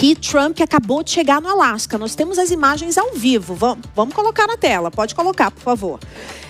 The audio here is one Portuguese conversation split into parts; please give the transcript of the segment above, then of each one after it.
que Trump acabou de chegar no Alasca. Nós temos as imagens ao vivo. Vamos colocar na tela. Pode colocar, por favor.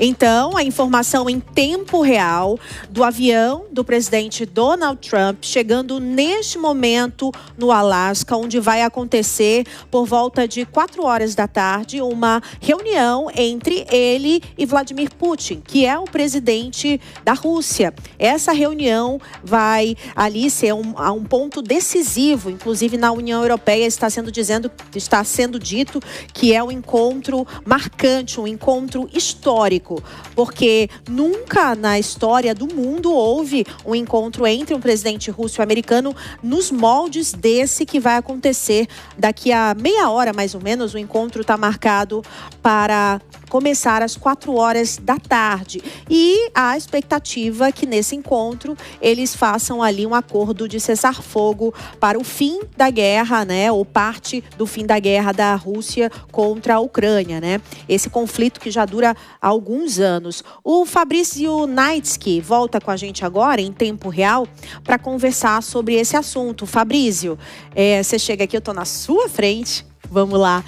Então, a informação em tempo real do avião do presidente Donald Trump chegando neste momento no Alasca, onde vai acontecer por volta de 4 horas da tarde uma reunião entre ele e Vladimir Putin, que é o presidente da Rússia. Essa reunião vai ali ser um ponto decisivo, inclusive na União Europeia está sendo dito que é um encontro marcante, um encontro histórico. Porque nunca na história do mundo houve um encontro entre um presidente russo e americano nos moldes desse que vai acontecer daqui a meia hora, mais ou menos. O encontro está marcado para começar às 4 horas da tarde. E a expectativa é que nesse encontro eles façam ali um acordo de cessar-fogo para o fim da guerra, né? Ou parte do fim da guerra da Rússia contra a Ucrânia, né? Esse conflito que já dura alguns anos. O Fabrício Naitsky volta com a gente agora, em tempo real, para conversar sobre esse assunto. Fabrício, você chega aqui, eu estou na sua frente. Vamos lá.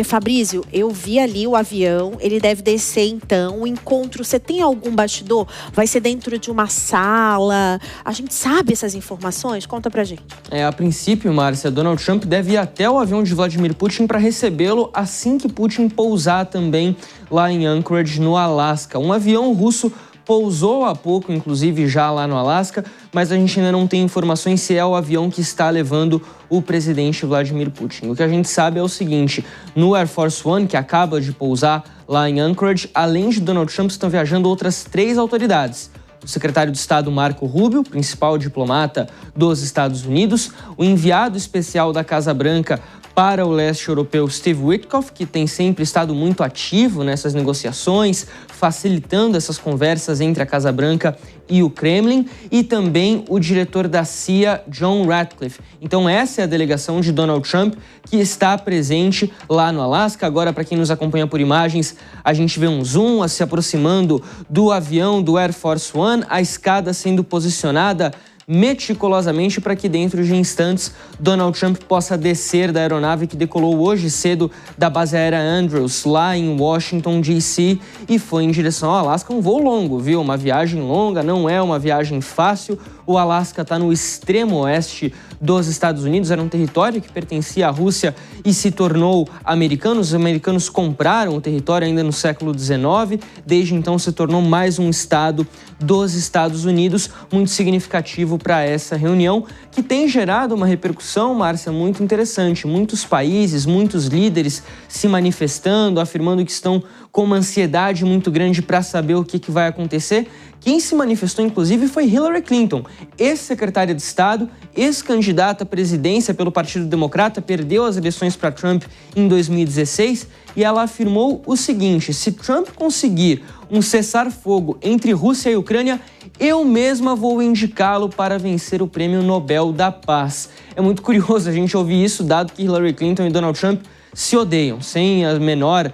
Fabrício, eu vi ali o avião, ele deve descer então. O encontro, você tem algum bastidor? Vai ser dentro de uma sala? A gente sabe essas informações? Conta pra gente. A princípio, Márcia, Donald Trump deve ir até o avião de Vladimir Putin para recebê-lo assim que Putin pousar também lá em Anchorage, no Alasca. Um avião russo pousou há pouco, inclusive, já lá no Alasca, mas a gente ainda não tem informações se é o avião que está levando o presidente Vladimir Putin. O que a gente sabe é o seguinte: no Air Force One, que acaba de pousar lá em Anchorage, além de Donald Trump, estão viajando outras 3 autoridades. O secretário de Estado Marco Rubio, principal diplomata dos Estados Unidos, o enviado especial da Casa Branca para o leste europeu, Steve Witkoff, que tem sempre estado muito ativo nessas negociações, facilitando essas conversas entre a Casa Branca e o Kremlin, e também o diretor da CIA, John Ratcliffe. Então essa é a delegação de Donald Trump que está presente lá no Alasca. Agora, para quem nos acompanha por imagens, a gente vê um zoom se aproximando do avião do Air Force One, a escada sendo posicionada meticulosamente para que dentro de instantes Donald Trump possa descer da aeronave que decolou hoje cedo da base aérea Andrews, lá em Washington, D.C., e foi em direção ao Alasca. Um voo longo, viu? Uma viagem longa, não é uma viagem fácil. O Alasca está no extremo oeste dos Estados Unidos, era um território que pertencia à Rússia e se tornou americano. Os americanos compraram o território ainda no século XIX, desde então se tornou mais um estado dos Estados Unidos, muito significativo para essa reunião, que tem gerado uma repercussão, Márcia, muito interessante. Muitos países, muitos líderes se manifestando, afirmando que estão com uma ansiedade muito grande para saber o que vai acontecer. Quem se manifestou, inclusive, foi Hillary Clinton, ex-secretária de Estado, ex-candidata à presidência pelo Partido Democrata, perdeu as eleições para Trump em 2016, e ela afirmou o seguinte: se Trump conseguir um cessar-fogo entre Rússia e Ucrânia, eu mesma vou indicá-lo para vencer o Prêmio Nobel da Paz. É muito curioso a gente ouvir isso, dado que Hillary Clinton e Donald Trump se odeiam, sem a menor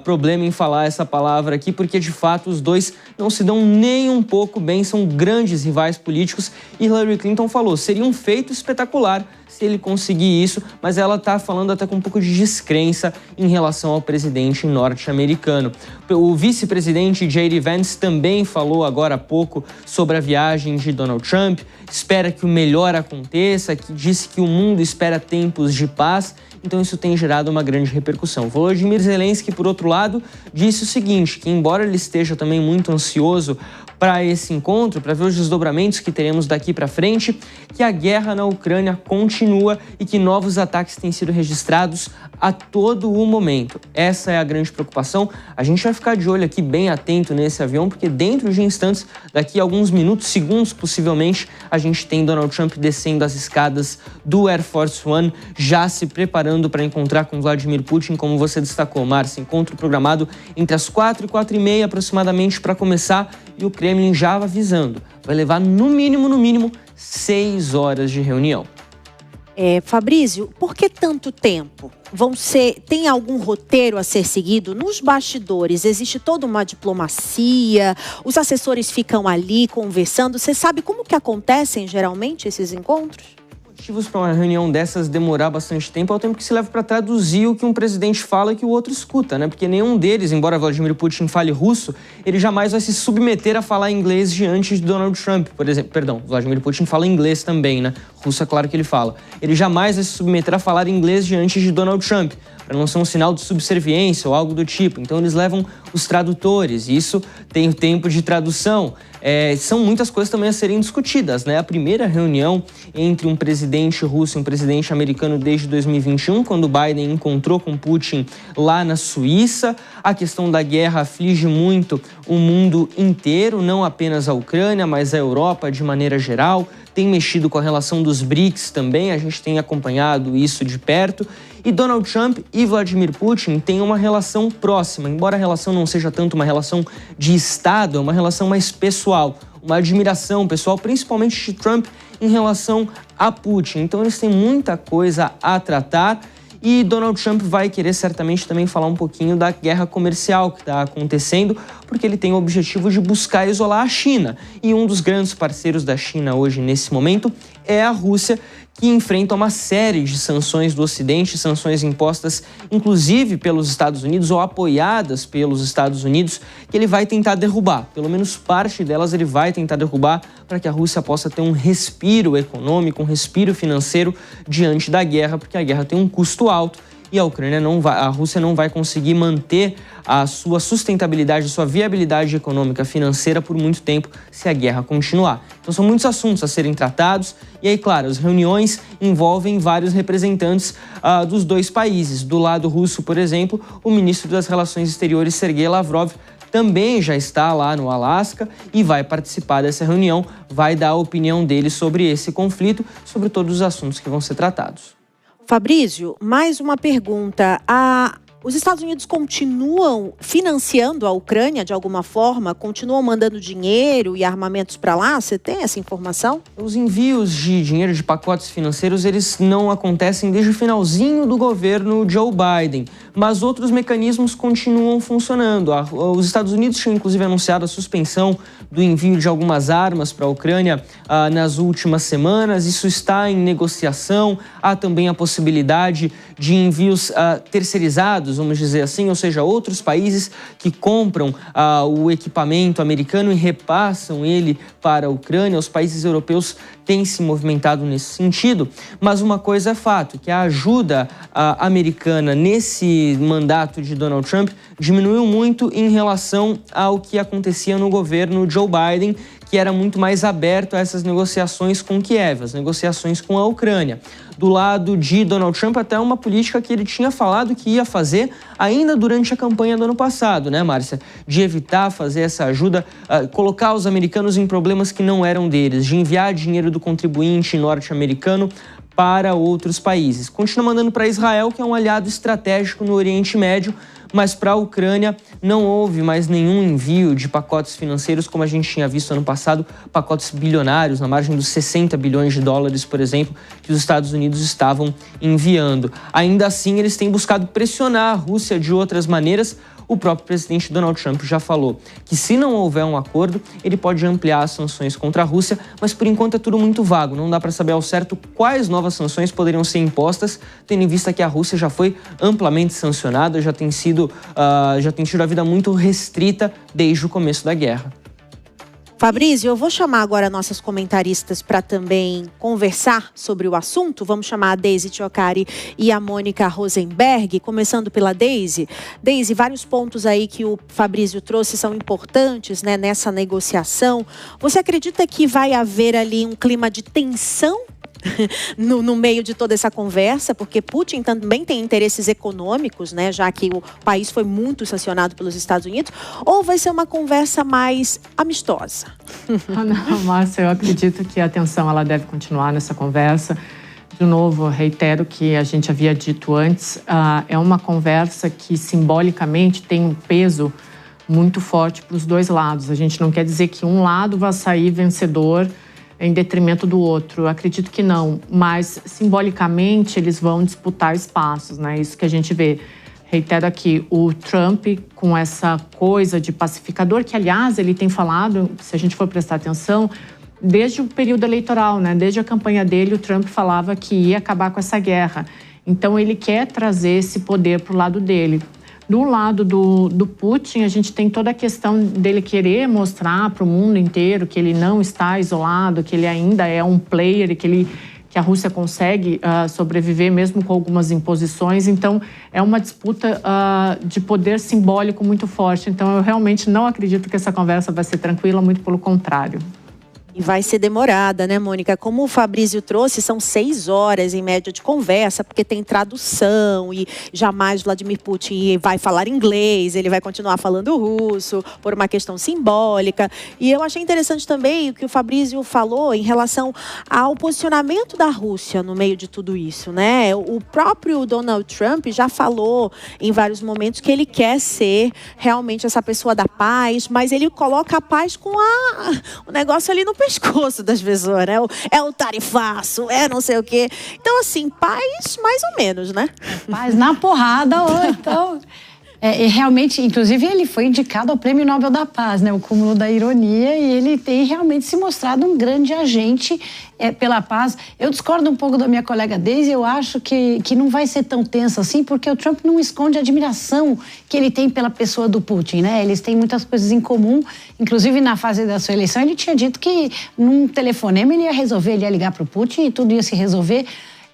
problema em falar essa palavra aqui, porque de fato os dois não se dão nem um pouco bem, são grandes rivais políticos. E Hillary Clinton falou, seria um feito espetacular se ele conseguir isso, mas ela está falando até com um pouco de descrença em relação ao presidente norte-americano. O vice-presidente J.D. Vance também falou agora há pouco sobre a viagem de Donald Trump, espera que o melhor aconteça, que disse que o mundo espera tempos de paz. Então isso tem gerado uma grande repercussão. Volodymyr Zelensky, por outro lado, disse o seguinte, que embora ele esteja também muito ansioso para esse encontro, para ver os desdobramentos que teremos daqui para frente, que a guerra na Ucrânia continua e que novos ataques têm sido registrados a todo o momento. Essa é a grande preocupação. A gente vai ficar de olho aqui, bem atento nesse avião, porque dentro de instantes, daqui a alguns minutos, segundos possivelmente, a gente tem Donald Trump descendo as escadas do Air Force One, já se preparando para encontrar com Vladimir Putin, como você destacou, Márcia. Encontro programado entre as 4 e 4h30 aproximadamente para começar, e o Kremlin já avisando, vai levar no mínimo 6 horas de reunião. Fabrício, por que tanto tempo? Tem algum roteiro a ser seguido? Nos bastidores existe toda uma diplomacia, os assessores ficam ali conversando. Você sabe como que acontecem geralmente esses encontros? motivos para uma reunião dessas demorar bastante tempo é o tempo que se leva para traduzir o que um presidente fala e que o outro escuta, né? Porque nenhum deles, embora Vladimir Putin fale russo, ele jamais vai se submeter a falar inglês diante de Donald Trump, por exemplo. Perdão, Vladimir Putin fala inglês também, né? Russo é claro que ele fala. Ele jamais vai se submeter a falar inglês diante de Donald Trump, para não ser um sinal de subserviência ou algo do tipo. Então eles levam os tradutores, e isso tem o tempo de tradução. São muitas coisas também a serem discutidas, né? A primeira reunião entre um presidente russo e um presidente americano desde 2021, quando Biden encontrou com Putin lá na Suíça. A questão da guerra aflige muito o mundo inteiro, não apenas a Ucrânia, mas a Europa de maneira geral. Tem mexido com a relação dos BRICS também, a gente tem acompanhado isso de perto. E Donald Trump e Vladimir Putin têm uma relação próxima, embora a relação não seja tanto uma relação de Estado, é uma relação mais pessoal, uma admiração pessoal, principalmente de Trump em relação a Putin. Então eles têm muita coisa a tratar. E Donald Trump vai querer certamente também falar um pouquinho da guerra comercial que está acontecendo, porque ele tem o objetivo de buscar isolar a China. E um dos grandes parceiros da China hoje, nesse momento, é a Rússia, que enfrenta uma série de sanções do Ocidente, sanções impostas inclusive pelos Estados Unidos ou apoiadas pelos Estados Unidos, que ele vai tentar derrubar. Pelo menos parte delas ele vai tentar derrubar para que a Rússia possa ter um respiro econômico, um respiro financeiro diante da guerra, porque a guerra tem um custo alto e a Rússia não vai conseguir manter a sua sustentabilidade, a sua viabilidade econômica financeira por muito tempo se a guerra continuar. Então são muitos assuntos a serem tratados e aí, claro, as reuniões envolvem vários representantes dos dois países. Do lado russo, por exemplo, o ministro das Relações Exteriores, Sergei Lavrov, também já está lá no Alasca e vai participar dessa reunião, vai dar a opinião dele sobre esse conflito, sobre todos os assuntos que vão ser tratados. Fabrício, mais uma pergunta. Os Estados Unidos continuam financiando a Ucrânia de alguma forma? Continuam mandando dinheiro e armamentos para lá? Você tem essa informação? Os envios de dinheiro, de pacotes financeiros, eles não acontecem desde o finalzinho do governo Joe Biden, mas outros mecanismos continuam funcionando. Os Estados Unidos tinham inclusive anunciado a suspensão do envio de algumas armas para a Ucrânia nas últimas semanas. Isso está em negociação. Há também a possibilidade de envios terceirizados, vamos dizer assim, ou seja, outros países que compram o equipamento americano e repassam ele para a Ucrânia. Os países europeus têm se movimentado nesse sentido, mas uma coisa é fato, que a ajuda americana nesse mandato de Donald Trump diminuiu muito em relação ao que acontecia no governo Joe Biden, que era muito mais aberto a essas negociações com Kiev, as negociações com a Ucrânia. Do lado de Donald Trump, até uma política que ele tinha falado que ia fazer ainda durante a campanha do ano passado, né, Márcia? De evitar fazer essa ajuda, colocar os americanos em problemas que não eram deles, de enviar dinheiro do contribuinte norte-americano para outros países. Continua mandando para Israel, que é um aliado estratégico no Oriente Médio, mas para a Ucrânia não houve mais nenhum envio de pacotes financeiros, como a gente tinha visto ano passado, pacotes bilionários, na margem dos 60 bilhões de dólares, por exemplo, que os Estados Unidos estavam enviando. Ainda assim, eles têm buscado pressionar a Rússia de outras maneiras. O próprio presidente Donald Trump já falou que, se não houver um acordo, ele pode ampliar as sanções contra a Rússia, mas por enquanto é tudo muito vago. Não dá para saber ao certo quais novas sanções poderiam ser impostas, tendo em vista que a Rússia já foi amplamente sancionada, já tem tido a vida muito restrita desde o começo da guerra. Fabrício, eu vou chamar agora nossas comentaristas para também conversar sobre o assunto. Vamos chamar a Deise Tiocari e a Mônica Rosenberg, começando pela Deise. Deise, vários pontos aí que o Fabrício trouxe são importantes, né, nessa negociação. Você acredita que vai haver ali um clima de tensão no meio de toda essa conversa, porque Putin também tem interesses econômicos, né, já que o país foi muito sancionado pelos Estados Unidos, ou vai ser uma conversa mais amistosa? Não, Márcia, eu acredito que a tensão ela deve continuar nessa conversa. De novo, reitero que a gente havia dito antes, é uma conversa que simbolicamente tem um peso muito forte para os dois lados. A gente não quer dizer que um lado vai sair vencedor em detrimento do outro. Eu acredito que não, mas simbolicamente eles vão disputar espaços, né? Isso que a gente vê. Reitero aqui, o Trump com essa coisa de pacificador, que aliás ele tem falado, se a gente for prestar atenção, desde o período eleitoral, né? Desde a campanha dele, o Trump falava que ia acabar com essa guerra. Então, ele quer trazer esse poder para o lado dele. Do lado do Putin, a gente tem toda a questão dele querer mostrar para o mundo inteiro que ele não está isolado, que ele ainda é um player e que a Rússia consegue sobreviver mesmo com algumas imposições. Então, é uma disputa de poder simbólico muito forte. Então, eu realmente não acredito que essa conversa vai ser tranquila, muito pelo contrário. E vai ser demorada, né, Mônica? Como o Fabrício trouxe, são 6 horas em média de conversa, porque tem tradução e jamais Vladimir Putin vai falar inglês, ele vai continuar falando russo, por uma questão simbólica. E eu achei interessante também o que o Fabrício falou em relação ao posicionamento da Rússia no meio de tudo isso, né? O próprio Donald Trump já falou em vários momentos que ele quer ser realmente essa pessoa da paz, mas ele coloca a paz com o negócio ali no pescoço das pessoas, né? É o tarifaço, é não sei o quê. Então, assim, paz mais ou menos, né? Paz na porrada, ou então... realmente, inclusive, ele foi indicado ao Prêmio Nobel da Paz, né? O cúmulo da ironia, e ele tem realmente se mostrado um grande agente pela paz. Eu discordo um pouco da minha colega Daisy, eu acho que não vai ser tão tenso assim, porque o Trump não esconde a admiração que ele tem pela pessoa do Putin, né? Eles têm muitas coisas em comum, inclusive na fase da sua eleição ele tinha dito que num telefonema ele ia resolver, ele ia ligar para o Putin e tudo ia se resolver.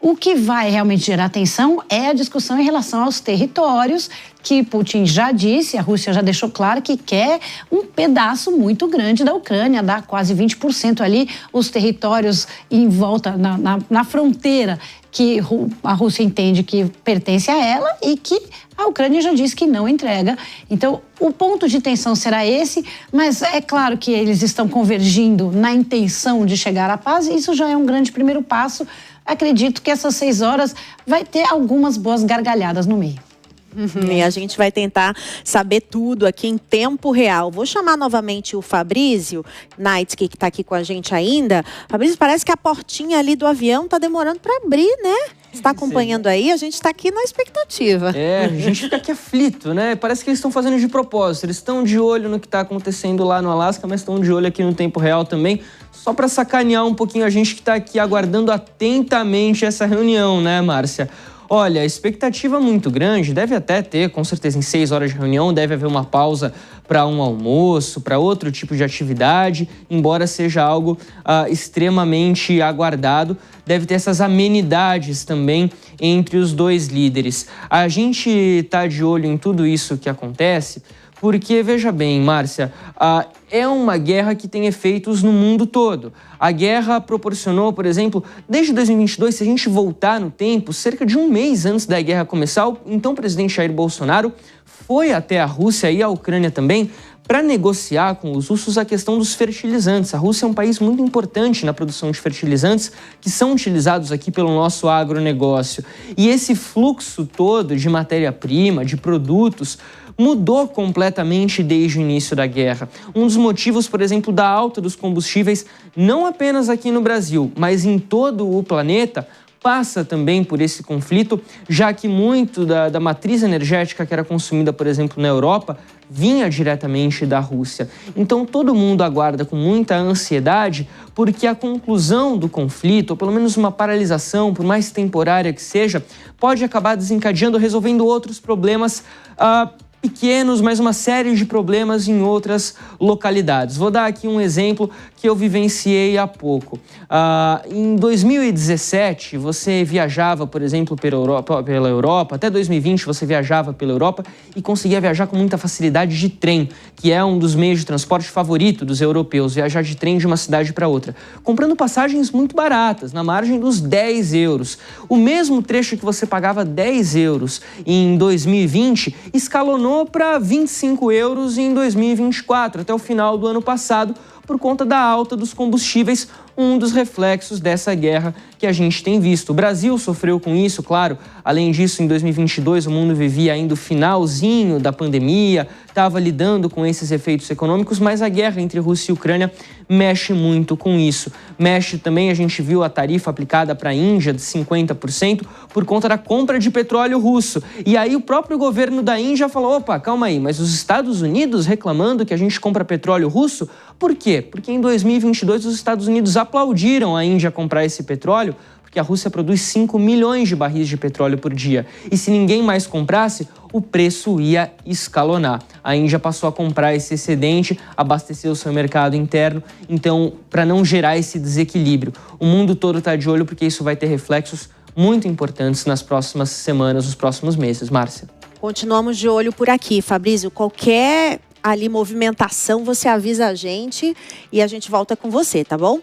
O que vai realmente gerar atenção é a discussão em relação aos territórios, que Putin já disse, a Rússia já deixou claro que quer um pedaço muito grande da Ucrânia, dá quase 20% ali, os territórios em volta, na fronteira, que a Rússia entende que pertence a ela e que a Ucrânia já disse que não entrega. Então, o ponto de tensão será esse, mas é claro que eles estão convergindo na intenção de chegar à paz, e isso já é um grande primeiro passo. Acredito que essas 6 horas vai ter algumas boas gargalhadas no meio. E a gente vai tentar saber tudo aqui em tempo real. Vou chamar novamente o Fabrício Naitsky, que está aqui com a gente ainda. Fabrício, parece que a portinha ali do avião está demorando para abrir, né? Você está acompanhando aí? A gente está aqui na expectativa. A gente fica aqui aflito, né? Parece que eles estão fazendo de propósito. Eles estão de olho no que está acontecendo lá no Alasca, mas estão de olho aqui no tempo real também, só para sacanear um pouquinho a gente que está aqui aguardando atentamente essa reunião, né, Márcia? Olha, a expectativa é muito grande, deve até ter, com certeza, em 6 horas de reunião, deve haver uma pausa para um almoço, para outro tipo de atividade, embora seja algo extremamente aguardado, deve ter essas amenidades também entre os dois líderes. A gente está de olho em tudo isso que acontece, porque, veja bem, Márcia, é uma guerra que tem efeitos no mundo todo. A guerra proporcionou, por exemplo, desde 2022, se a gente voltar no tempo, cerca de um mês antes da guerra começar, o então presidente Jair Bolsonaro foi até a Rússia e a Ucrânia também para negociar com os russos a questão dos fertilizantes. A Rússia é um país muito importante na produção de fertilizantes que são utilizados aqui pelo nosso agronegócio. E esse fluxo todo de matéria-prima, de produtos, mudou completamente desde o início da guerra. Um dos motivos, por exemplo, da alta dos combustíveis, não apenas aqui no Brasil, mas em todo o planeta, passa também por esse conflito, já que muito da matriz energética que era consumida, por exemplo, na Europa, vinha diretamente da Rússia. Então todo mundo aguarda com muita ansiedade porque a conclusão do conflito, ou pelo menos uma paralisação, por mais temporária que seja, pode acabar desencadeando, resolvendo outros problemas pequenos, mas uma série de problemas em outras localidades. Vou dar aqui um exemplo que eu vivenciei há pouco. Em 2017, você viajava, por exemplo, pela Europa, até 2020 você viajava pela Europa e conseguia viajar com muita facilidade de trem, que é um dos meios de transporte favorito dos europeus, viajar de trem de uma cidade para outra, comprando passagens muito baratas, na margem dos 10 euros. O mesmo trecho que você pagava 10 euros em 2020, escalonou para 25 euros em 2024, até o final do ano passado, por conta da alta dos combustíveis, um dos reflexos dessa guerra que a gente tem visto. O Brasil sofreu com isso, claro. Além disso, em 2022, o mundo vivia ainda o finalzinho da pandemia, estava lidando com esses efeitos econômicos, mas a guerra entre Rússia e Ucrânia mexe muito com isso. Mexe também, a gente viu a tarifa aplicada para a Índia de 50% por conta da compra de petróleo russo. E aí o próprio governo da Índia falou, opa, calma aí, mas os Estados Unidos reclamando que a gente compra petróleo russo? Por quê? Porque em 2022 os Estados Unidos aplaudiram a Índia comprar esse petróleo, porque a Rússia produz 5 milhões de barris de petróleo por dia. E se ninguém mais comprasse, o preço ia escalonar. A Índia passou a comprar esse excedente, abastecer o seu mercado interno, então, para não gerar esse desequilíbrio. O mundo todo está de olho porque isso vai ter reflexos muito importantes nas próximas semanas, nos próximos meses. Márcia. Continuamos de olho por aqui, Fabrício. Qualquer movimentação, você avisa a gente e a gente volta com você, tá bom?